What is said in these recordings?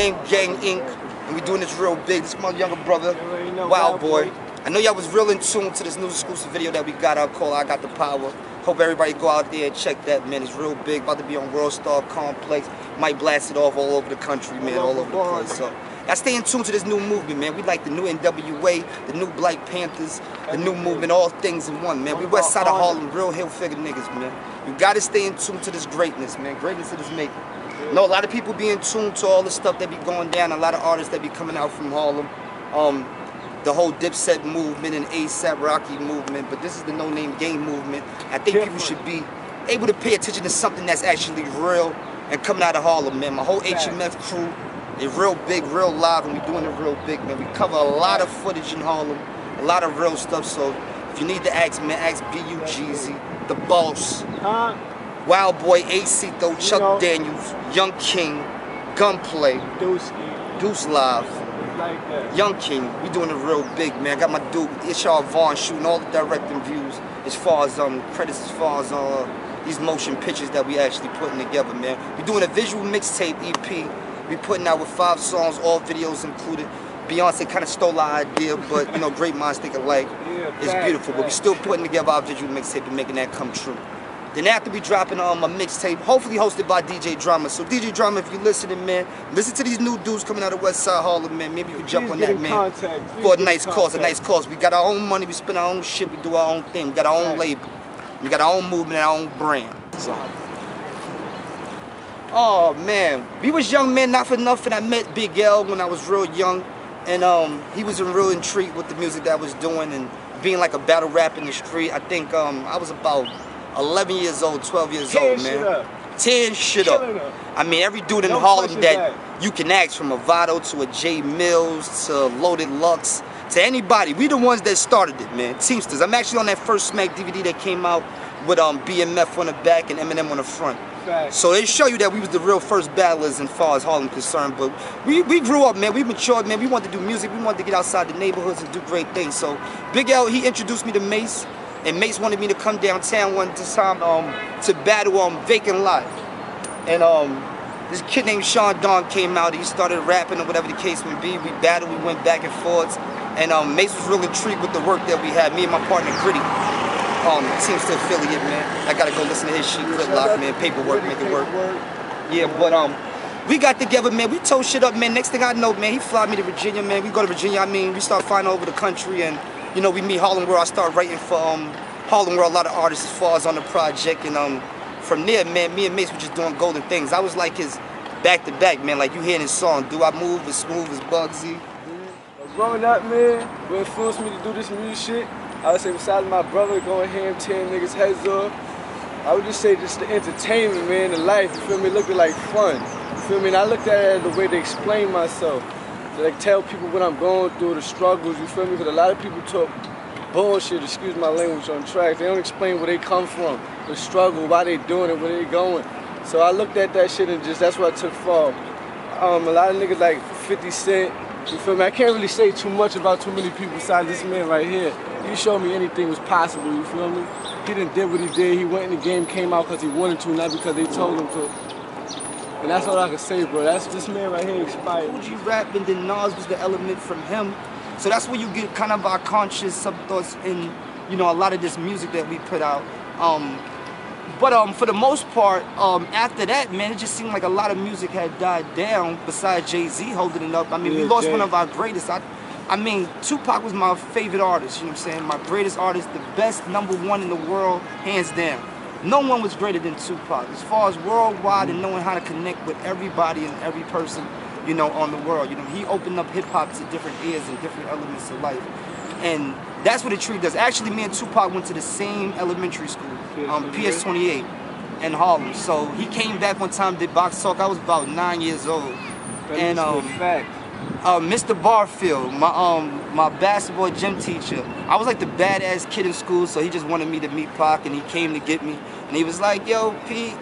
Name Gang Inc. And we doing this real big. This is my younger brother, Wild Boy. I know y'all was real in tune to this new exclusive video that we got out called I Got the Power. Hope everybody go out there and check that, man. It's real big. About to be on World Star Complex. Might blast it off all over the country, man. All over the place. So y'all stay in tune to this new movement, man. We like the new NWA, the new Black Panthers, the new movement, all things in one, man. We west side of Harlem, real hill figure niggas, man. You gotta stay in tune to this greatness, man. Greatness it is making. No, a lot of people be in tune to all the stuff that be going down. A lot of artists that be coming out from Harlem. The whole Dipset movement and ASAP Rocky movement, but this is the No Name Gang movement. I think people should be able to pay attention to something that's actually real and coming out of Harlem, man. My whole HMF crew is real big, real live, and we doing it real big, man. We cover a lot of footage in Harlem, a lot of real stuff, so if you need to ask, man, ask BUGZ, The Boss, Wild Boy, AC though, Chuck Daniels, Young King, Gunplay, Deuce Live. Like that. Young King, we doing it real big, man. I got my dude, Ishar Vaughn, shooting all the directing views as far as credits, as far as these motion pictures that we actually putting together, man. We doing a visual mixtape EP. We putting out with 5 songs, all videos included. Beyonce kind of stole our idea, but you know, great minds think alike. It's beautiful, but we still putting together our visual mixtape and making that come true. Then after we dropping a mixtape, hopefully hosted by DJ Drama. So DJ Drama, if you're listening, man, listen to these new dudes coming out of West Side Harlem, man. Maybe you can jump on that, man. For a nice cause, We got our own money, we spend our own shit, we do our own thing. We got our own label. We got our own movement, our own brand. So. Oh man, we was young men, not for nothing. I met Big L when I was real young, and he was real intrigued with the music that I was doing and being like a battle rap in the street. I think I was about 11 years old, 12 years old, man. 10 shit up. I mean, every dude in Harlem that you can ask, from a Vado to a J Mills to Loaded Lux to anybody, we the ones that started it, man. Teamsters. I'm actually on that first Smack DVD that came out with BMF on the back and Eminem on the front. So they show you that we was the real first battlers as far as Harlem concerned. But we grew up, man. We matured, man. We wanted to do music. We wanted to get outside the neighborhoods and do great things. So Big L, he introduced me to Mace. And Mace wanted me to come downtown one time to battle Vacant Lot. And this kid named Sean Don came out. He started rapping or whatever the case may be. We battled, we went back and forth. And Mace was real intrigued with the work that we had. Me and my partner Gritty, Teamster affiliate, man. I gotta go listen to his shit, Fliplock, man. Paperwork, make it work. Yeah, but we got together, man. We tore shit up, man. Next thing I know, man, he fly me to Virginia, man. We go to Virginia, I mean, we start flying over the country, and you know, we meet Harlem World. I start writing for Harlem World, a lot of artists as far as on the project, and from there, man, me and Mace were just doing golden things. I was like his back-to-back, man, like you hearing his song, Do I Move as Smooth as BUGZ? Growing up, man, what influenced me to do this music shit, I would say besides my brother going ham, tearing niggas' heads off, I would just say just the entertainment, man, the life, you feel me, it looked like fun, you feel me, and I looked at it as a way to explain myself. To like tell people what I'm going through, the struggles, you feel me? Because a lot of people talk bullshit, excuse my language, on tracks. They don't explain where they come from, the struggle, why they doing it, where they going. So I looked at that shit and just, that's what I took from. A lot of niggas like 50 Cent, you feel me? I can't really say too much about too many people besides this man right here. He showed me anything was possible, you feel me? He done did what he did. He went in the game, came out because he wanted to, not because they told him to. And that's all I can say, bro. That's this man right here expired. OG rap, and then Nas was the element from him. So that's where you get kind of our conscious sub-thoughts in, you know, a lot of this music that we put out. But for the most part, after that, man, it just seemed like a lot of music had died down besides Jay-Z holding it up. I mean, we lost one of our greatest. I mean, Tupac was my favorite artist, you know what I'm saying? My greatest artist, the best #1 in the world, hands down. No one was greater than Tupac as far as worldwide and knowing how to connect with everybody and every person, you know, on the world. You know, he opened up hip-hop to different ears and different elements of life. And that's what a tree does. Actually, me and Tupac went to the same elementary school, PS28 in Harlem. So he came back one time, did box talk. I was about 9 years old. And Mr. Barfield, my basketball gym teacher, I was like the badass kid in school, so he just wanted me to meet Pac, and he came to get me. And he was like, yo, Pete,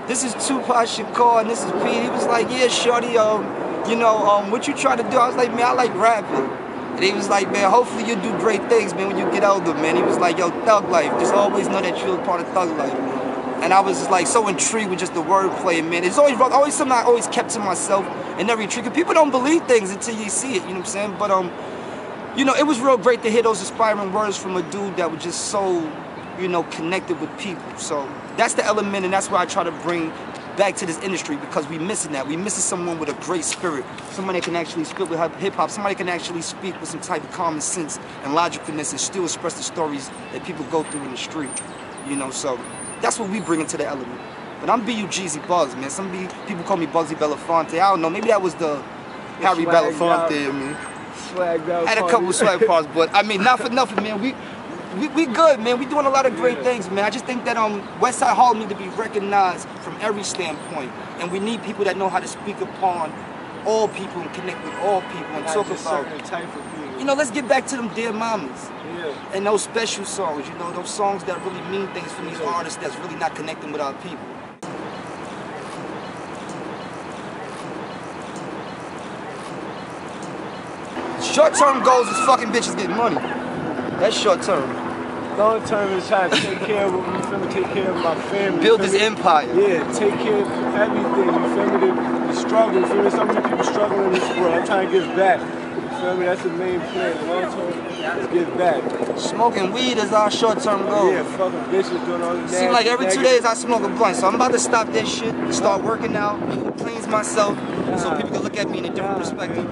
this is Tupac Shakur, and this is Pete. He was like, yeah, shorty, you know, what you try to do? I was like, man, I like rapping. And he was like, man, hopefully you'll do great things, man, when you get older, man. He was like, yo, thug life, just always know that you're a part of thug life, man. and I was just like so intrigued with just the wordplay, man. It's always something I always kept to myself and never intrigued. People don't believe things until you see it, you know what I'm saying? But you know, it was real great to hear those inspiring words from a dude that was just so, you know, connected with people. So that's the element, and that's why I try to bring back to this industry, because we missing that. We missing someone with a great spirit, somebody that can actually speak with hip-hop, somebody can actually speak with some type of common sense and logicalness and still express the stories that people go through in the street, you know. So that's what we bring into the element. But I'm BUGZ Bugs, man. Some people call me Bugsy Belafonte. I don't know, maybe that was the Harry Belafonte, man. Swag out. I had a couple of swag parts, but I mean, not for nothing, man. We good, man. We doing a lot of great things, man. I just think that Westside Harlem need to be recognized from every standpoint, and we need people that know how to speak upon all people and connect with all people and talk about type of people. You know, let's get back to them dear mamas. Yeah. And those special songs, you know, those songs that really mean things from these artists that's really not connecting with our people. Short-term goals is fucking bitches getting money. That's short-term. Long-term is trying to take care of me, feel me, take care of my family. Build this empire. Yeah, take care of everything, you feel me, the struggle, you feel me, so many people struggling in this world. I'm trying to give back, you feel me, that's the main plan. Long-term is give back. Smoking weed is our short-term goal. Yeah, fucking bitches doing all the Seems like every 2 days I smoke a blunt, so I'm about to stop that shit, start working out, cleanse myself, so people can look at me in a different perspective.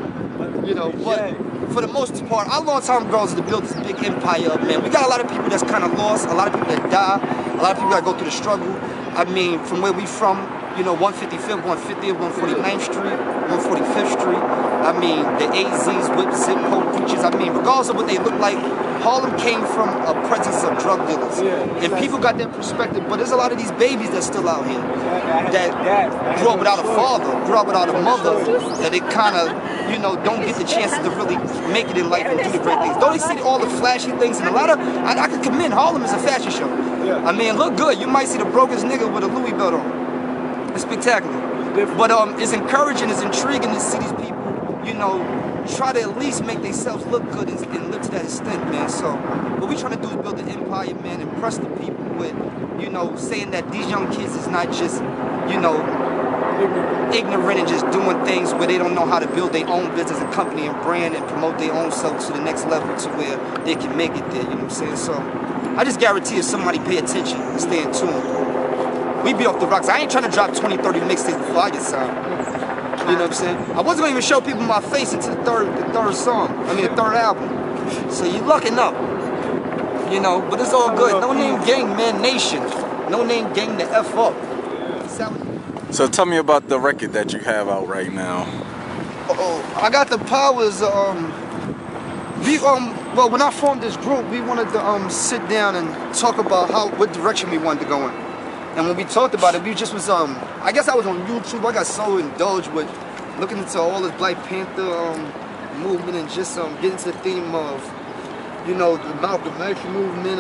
You know, but for the most part, our long-term goal is to build this big empire up, man. We got a lot of people that's kind of lost, a lot of people that die, a lot of people that go through the struggle. I mean, from where we from, you know, 155th, 150th, 149th Street, 145th Street. I mean, the AZs, whip, zip code preachers. I mean, regardless of what they look like, Harlem came from a presence of drug dealers. And people got that perspective, but there's a lot of these babies that's still out here that grew up without a father, grew up without a mother, that they kind of, you know, don't get the chances to really make it in life and do the great things. Don't they see all the flashy things? And a lot of, I could commend Harlem as a fashion show. I mean, look good. You might see the brokest nigga with a Louis belt on. It's spectacular. But it's encouraging, it's intriguing to see these people, you know, try to at least make themselves look good and live to that extent, man. So what we trying to do is build an empire, man, impress the people with, you know, saying that these young kids is not just, you know, ignorant and just doing things where they don't know how to build their own business and company and brand and promote their own self to the next level to where they can make it there, you know what I'm saying? So I just guarantee if somebody pay attention and stay in tune, we be off the rocks. I ain't trying to drop 20, 30 mixtapes before I get signed. You know what I'm saying? I wasn't gonna even show people my face until the third song. I mean the third album. So you lucking up. You know, but it's all good. No Name Gang, man, nation. No Name Gang to F up. So tell me about the record that you have out right now. I got the powers. Well, when I formed this group, we wanted to sit down and talk about what direction we wanted to go in. And when we talked about it, we just was I guess I was on YouTube. I got so indulged with looking into all this Black Panther movement and just getting to the theme of, you know, the Malcolm X movement,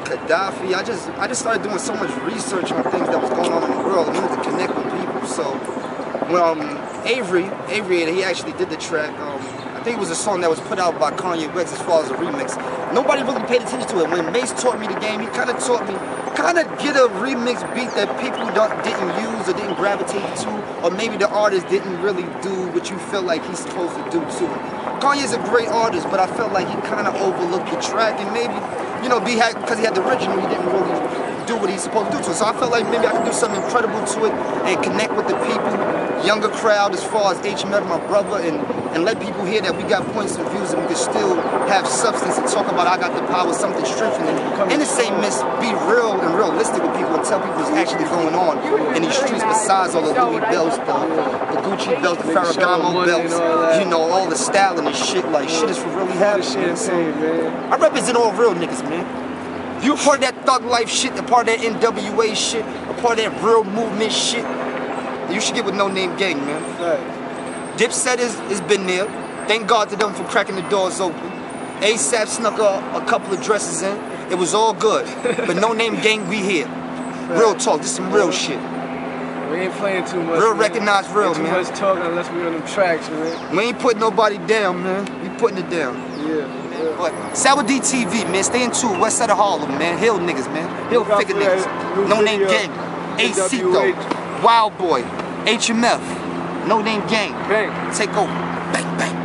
Gaddafi. I just started doing so much research on things that was going on in the world. I wanted to connect with people. So when Avery, he actually did the track. I think it was a song that was put out by Kanye West as far as a remix. Nobody really paid attention to it. When Mace taught me the game, he kind of taught me get a remix beat that people didn't use or didn't gravitate to, or maybe the artist didn't really do what you feel like he's supposed to do too. Kanye's a great artist, but I felt like he kind of overlooked the track, and maybe, you know, because he had the original, he didn't really do what he's supposed to do to it. So I felt like maybe I could do something incredible to it and connect with the people, younger crowd as far as HMF, my brother, and let people hear that we got points of views and we can still have substance and talk about I got the power, something strengthening. In the same midst, be real and realistic with people and tell people what's actually going on in these streets besides all the Louis belts, the Gucci belts, the Ferragamo belts, you know, all the styling and shit. Like, shit is for really happening. So, I represent all real niggas, man. You a part of that thug life shit, a part of that NWA shit, a part of that real movement shit, you should get with No Name Gang, man. Dipset has been there. Thank God to them for cracking the doors open. ASAP snuck a couple of dresses in. It was all good. But No Name Gang, we here. Real talk, this some real shit. We ain't playing too much. Real recognized real, man. Too much talking unless we on them tracks, man. We ain't putting nobody down, man. We putting it down. Yeah. But Sour DTV, man, stay in tune. West side of Harlem, man. Hill niggas, man. Hill figure niggas. No Name Gang. Acito, NWH. Wild Boy, HMF, No Name Gang. Bang. Take over. Bang, bang.